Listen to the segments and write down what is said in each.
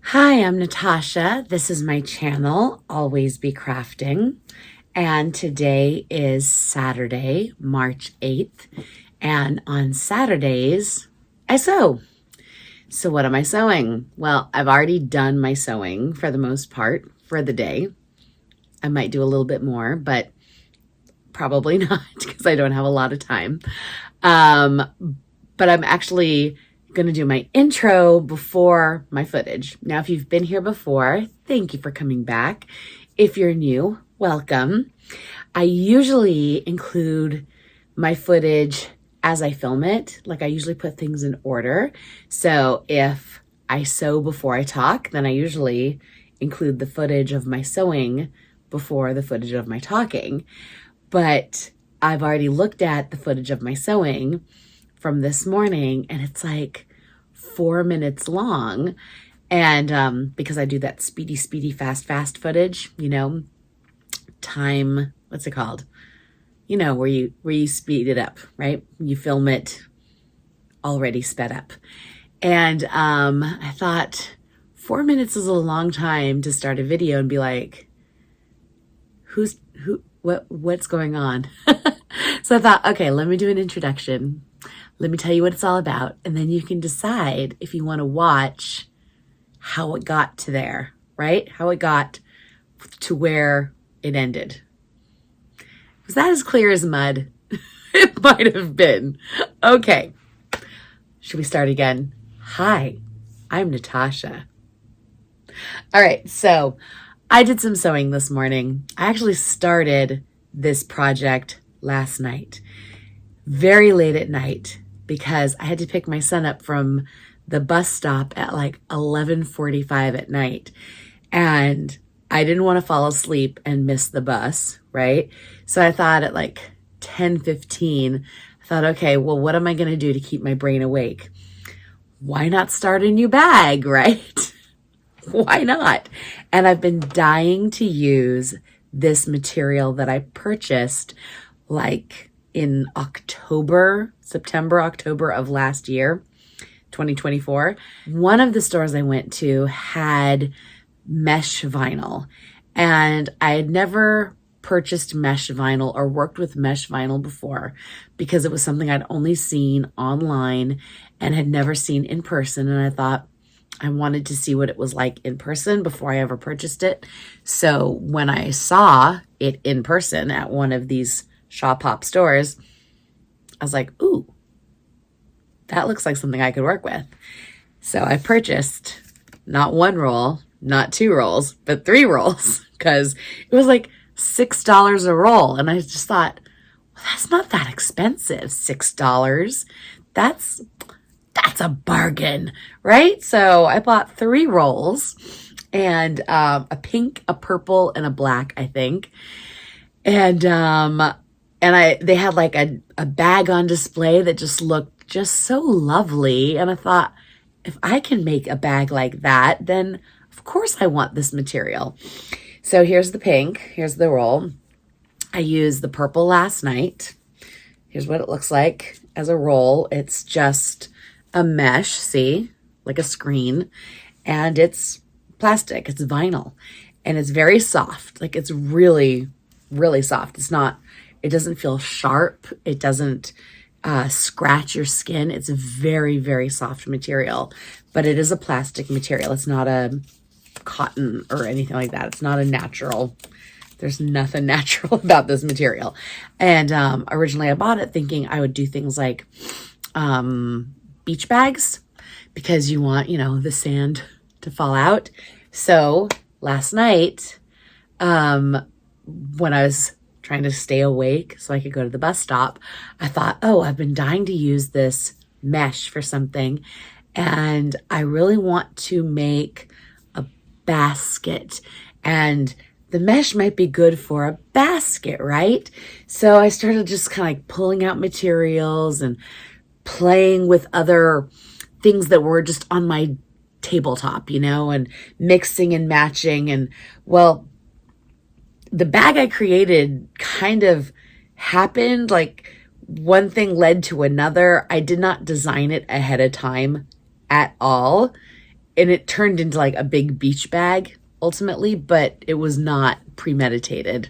Hi, I'm Natasha. This is my channel, Always Be Crafting. And today is Saturday, March 8th. And on Saturdays, I sew. So what am I sewing? Well, I've already done my sewing for the most part for the day. I might do a little bit more, but probably not because I don't have a lot of time. But I'm actually going to do my intro before my footage. Now, if you've been here before, thank you for coming back. If you're new, welcome. I usually include my footage as I film it. Like I usually put things in order. So if I sew before I talk, then I usually include the footage of my sewing before the footage of my talking. But I've already looked at the footage of my sewing from this morning, and it's like 4 minutes long. And because I do that speedy, fast footage, time, what's it called? Where you speed it up, right? You film it already sped up. And I thought 4 minutes is a long time to start a video and be like, what's going on? So I thought, okay, let me do an introduction. Let me tell you what it's all about. And then you can decide if you want to watch how it got to there, right? How it got to where it ended. Was that as clear as mud? It might have been. Okay. Should we start again? Hi, I'm Natasha. All right. So I did some sewing this morning. I actually started this project last night, very late at night, because I had to pick my son up from the bus stop at like 11:45 at night. And I didn't want to fall asleep and miss the bus, right? So I thought at like 10:15, I thought, okay, well, what am I going to do to keep my brain awake? Why not start a new bag, right? Why not? And I've been dying to use this material that I purchased like in September, October of last year, 2024. One of the stores I went to had mesh vinyl, and I had never purchased mesh vinyl or worked with mesh vinyl before because it was something I'd only seen online and had never seen in person. And I thought I wanted to see what it was like in person before I ever purchased it. So when I saw it in person at one of these Shop Hop stores, I was like, ooh, that looks like something I could work with. So I purchased not one roll, not two rolls, but 3 rolls because it was like $6 a roll. And I just thought, well, that's not that expensive, $6. That's a bargain, right? So I bought 3 rolls and a pink, a purple, and a black, I think. And they had like a bag on display that just looked just so lovely. And I thought, if I can make a bag like that, then of course I want this material. So here's the pink, here's the roll. I used the purple last night. Here's what it looks like as a roll. It's just a mesh, see, like a screen, and it's plastic, it's vinyl, and it's very soft. Like it's really, really soft. It doesn't feel sharp. It doesn't scratch your skin. It's a very, very soft material, but it is a plastic material. It's not a cotton or anything like that. It's not a natural. There's nothing natural about this material. And originally I bought it thinking I would do things like beach bags because you want, the sand to fall out. So last night, when I was trying to stay awake so I could go to the bus stop, I thought, oh, I've been dying to use this mesh for something. And I really want to make a basket. And the mesh might be good for a basket, right? So I started just kind of like pulling out materials and playing with other things that were just on my tabletop, and mixing and matching. And well, the bag I created kind of happened, like one thing led to another. I did not design it ahead of time at all. it turned into like a big beach bag ultimately, but it was not premeditated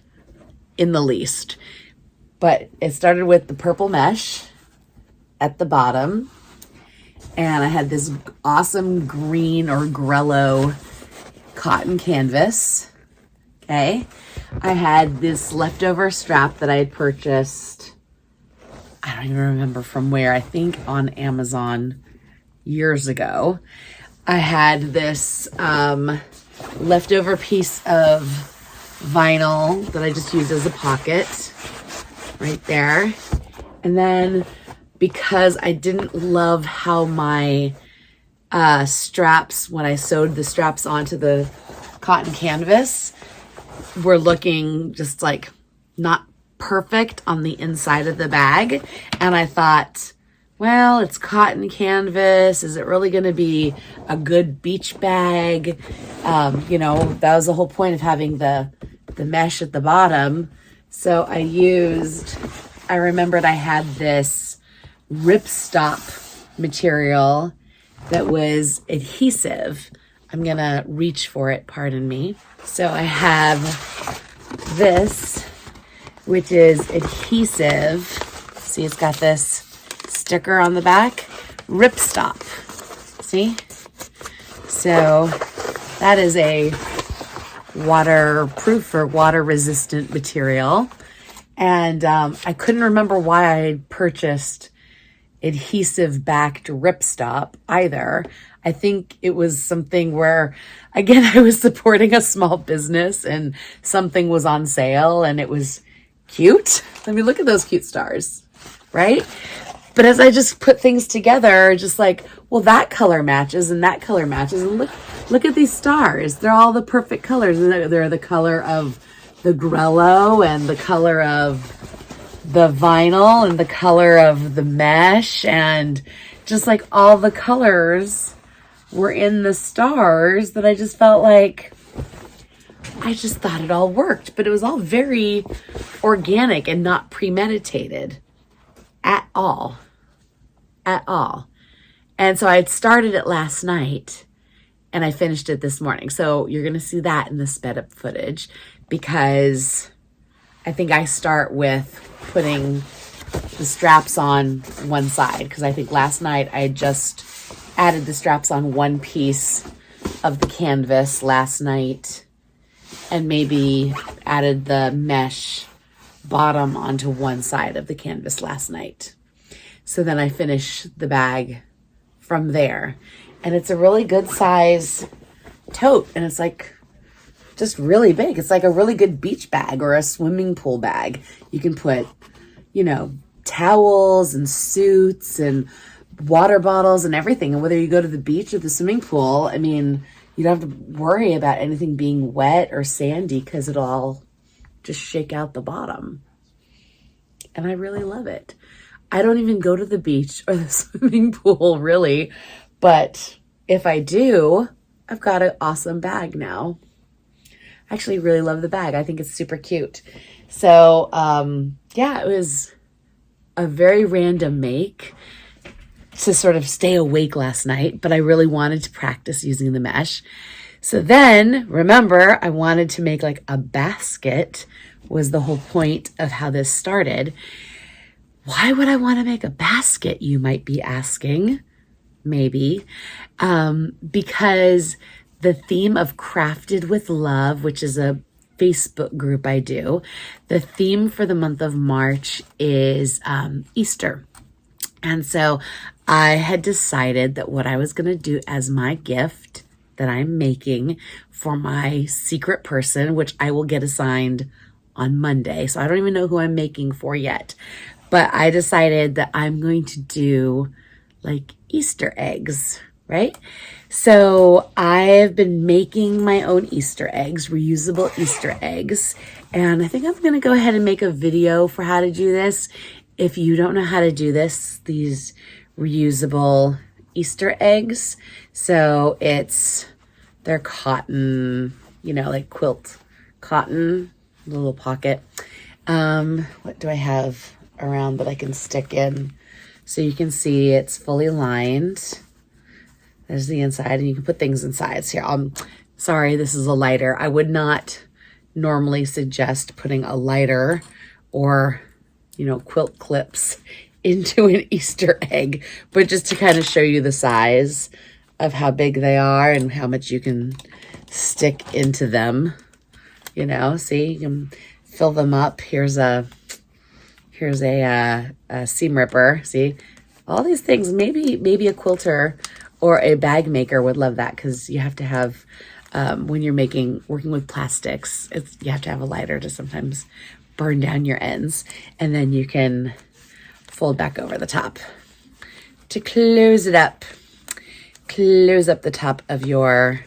in the least. But it started with the purple mesh at the bottom, and I had this awesome green or grello cotton canvas. Okay. I had this leftover strap that I had purchased, I don't even remember from where, I think on Amazon years ago. I had this leftover piece of vinyl that I just used as a pocket right there. And then because I didn't love how my straps, when I sewed the straps onto the cotton canvas, were looking just like not perfect on the inside of the bag. And I thought, well, it's cotton canvas. Is it really going to be a good beach bag? You know, that was the whole point of having the mesh at the bottom. So I remembered I had this ripstop material that was adhesive. I'm going to reach for it, pardon me. So I have this, which is adhesive. See, it's got this sticker on the back, ripstop. See? So that is a waterproof or water resistant material. And I couldn't remember why I had purchased adhesive backed ripstop either. I think it was something where, again, I was supporting a small business and something was on sale and it was cute. I mean, look at those cute stars, right? But as I just put things together, just like, well, that color matches and that color matches. And look at these stars. They're all the perfect colors. They're the color of the grello and the color of the vinyl and the color of the mesh, and just like all the colors were in the stars that I just felt like I just thought it all worked, but it was all very organic and not premeditated at all. And so I had started it last night and I finished it this morning. So you're going to see that in the sped up footage, because I think I start with putting the straps on one side, because I think last night I had just added the straps on one piece of the canvas last night and maybe added the mesh bottom onto one side of the canvas last night. So then I finish the bag from there. And it's a really good size tote, and it's like just really big. It's like a really good beach bag or a swimming pool bag. You can put, you know, towels and suits and water bottles and everything. And whether you go to the beach or the swimming pool, I mean, you don't have to worry about anything being wet or sandy because it'll all just shake out the bottom. And I really love it. I don't even go to the beach or the swimming pool really, but if I do, I've got an awesome bag now. I actually really love the bag. I think it's super cute. So, yeah, it was a very random make to sort of stay awake last night, but I really wanted to practice using the mesh. So then, remember, I wanted to make like a basket, was the whole point of how this started. Why would I want to make a basket, you might be asking? Maybe. Because the theme of Crafted with Love, which is a Facebook group I do, the theme for the month of March is Easter. And so I had decided that what I was going to do as my gift that I'm making for my secret person, which I will get assigned on Monday. So I don't even know who I'm making for yet. But I decided that I'm going to do like Easter eggs, right? So I've been making my own Easter eggs, reusable Easter eggs. And I think I'm going to go ahead and make a video for how to do this. If you don't know how to do this, these reusable Easter eggs. So they're cotton, you know, like quilt cotton, little pocket. What do I have around that I can stick in? So you can see it's fully lined. There's the inside, and you can put things inside. So here, sorry, this is a lighter. I would not normally suggest putting a lighter or, you know, quilt clips into an Easter egg, but just to kind of show you the size of how big they are and how much you can stick into them. You know, see, you can fill them up. Here's a seam ripper. See, all these things. Maybe a quilter or a bag maker would love that, because you have to have, when you're working with plastics, you have to have a lighter to sometimes burn down your ends, and then you can fold back over the top to close it up. Close up the top of your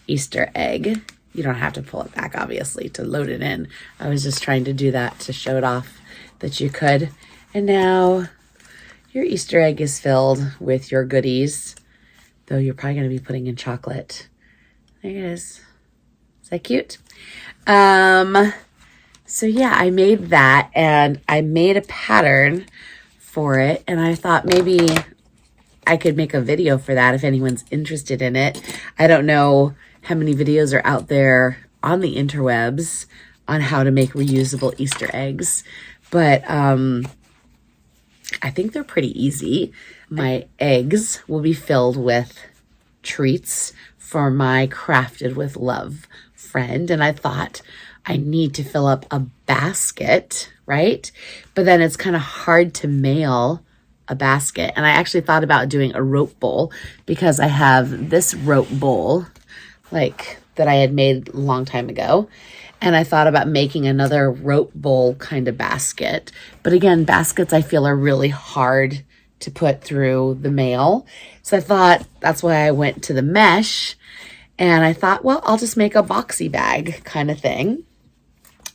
Easter egg. You don't have to pull it back, obviously, to load it in. I was just trying to do that to show it off that you could. And now your Easter egg is filled with your goodies, though you're probably going to be putting in chocolate. There it is. Is that cute? So yeah, I made that, and I made a pattern for it, and I thought maybe I could make a video for that if anyone's interested in it. I don't know how many videos are out there on the interwebs on how to make reusable Easter eggs, but I think they're pretty easy. My eggs will be filled with treats for my Crafted with Love friend, and I thought I need to fill up a basket, right? But then it's kind of hard to mail a basket. And I actually thought about doing a rope bowl, because I have this rope bowl like that I had made a long time ago. And I thought about making another rope bowl kind of basket. But again, baskets I feel are really hard to put through the mail. So I thought that's why I went to the mesh. And I thought, well, I'll just make a boxy bag kind of thing.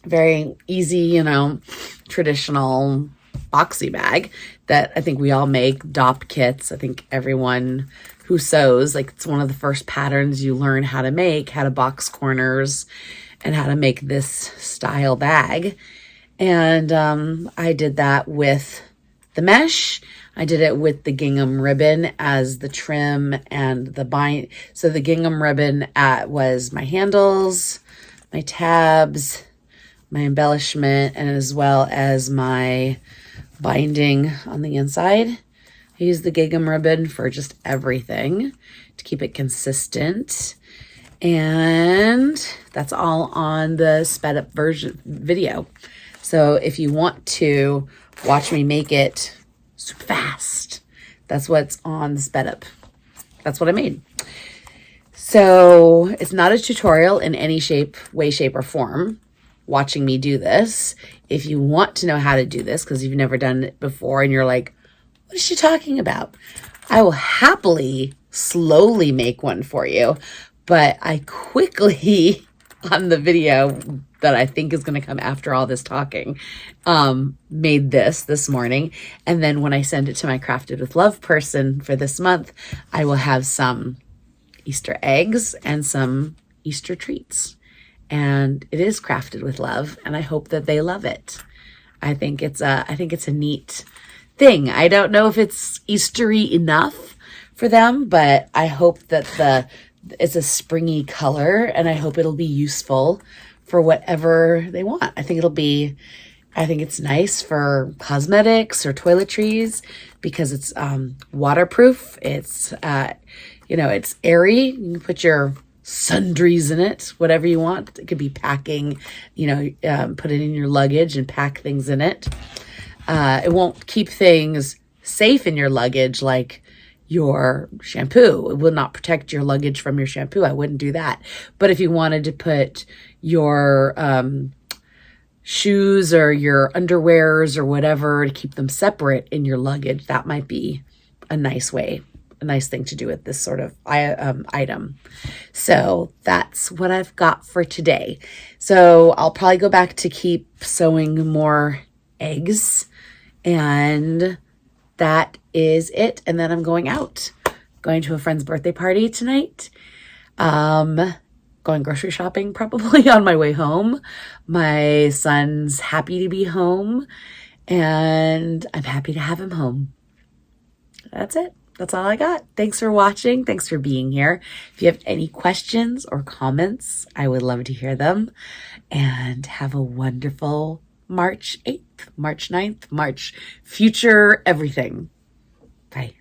Very easy, you know, traditional boxy bag that I think we all make. DOP kits. I think everyone who sews, like, it's one of the first patterns you learn how to make, how to box corners and how to make this style bag. And I did that with the mesh. I did it with the gingham ribbon as the trim and the bind. So the gingham ribbon was my handles, my tabs, my embellishment, and as well as my binding on the inside. I use the gingham ribbon for just everything to keep it consistent. And that's all on the sped up version video. So if you want to watch me make it super fast, that's what's on the sped up. That's what I made. So it's not a tutorial in any way, shape, or form. Watching me do this. If you want to know how to do this, because you've never done it before and you're like, what is she talking about? I will happily slowly make one for you. But I quickly, on the video that I think is going to come after all this talking, made this morning. And then when I send it to my Crafted with Love person for this month, I will have some Easter eggs and some Easter treats. And it is crafted with love, and I hope that they love it. I think it's a neat thing. I don't know if it's Eastery enough for them, but I hope that it's a springy color, and I hope it'll be useful for whatever they want. I think it's nice for cosmetics or toiletries, because it's waterproof. It's it's airy. You can put your sundries in it, whatever you want. It could be packing, put it in your luggage and pack things in it. It won't keep things safe in your luggage like your shampoo. It will not protect your luggage from your shampoo. I wouldn't do that. But if you wanted to put your shoes or your underwears or whatever to keep them separate in your luggage, that might be a nice thing to do with this sort of item. So that's what I've got for today. So I'll probably go back to keep sewing more eggs, and that is it. And then I'm going out, going to a friend's birthday party tonight. Going grocery shopping probably on my way home. My son's happy to be home, and I'm happy to have him home. That's it. That's all I got. Thanks for watching. Thanks for being here. If you have any questions or comments, I would love to hear them. And have a wonderful March 8th, March 9th, March future everything. Bye.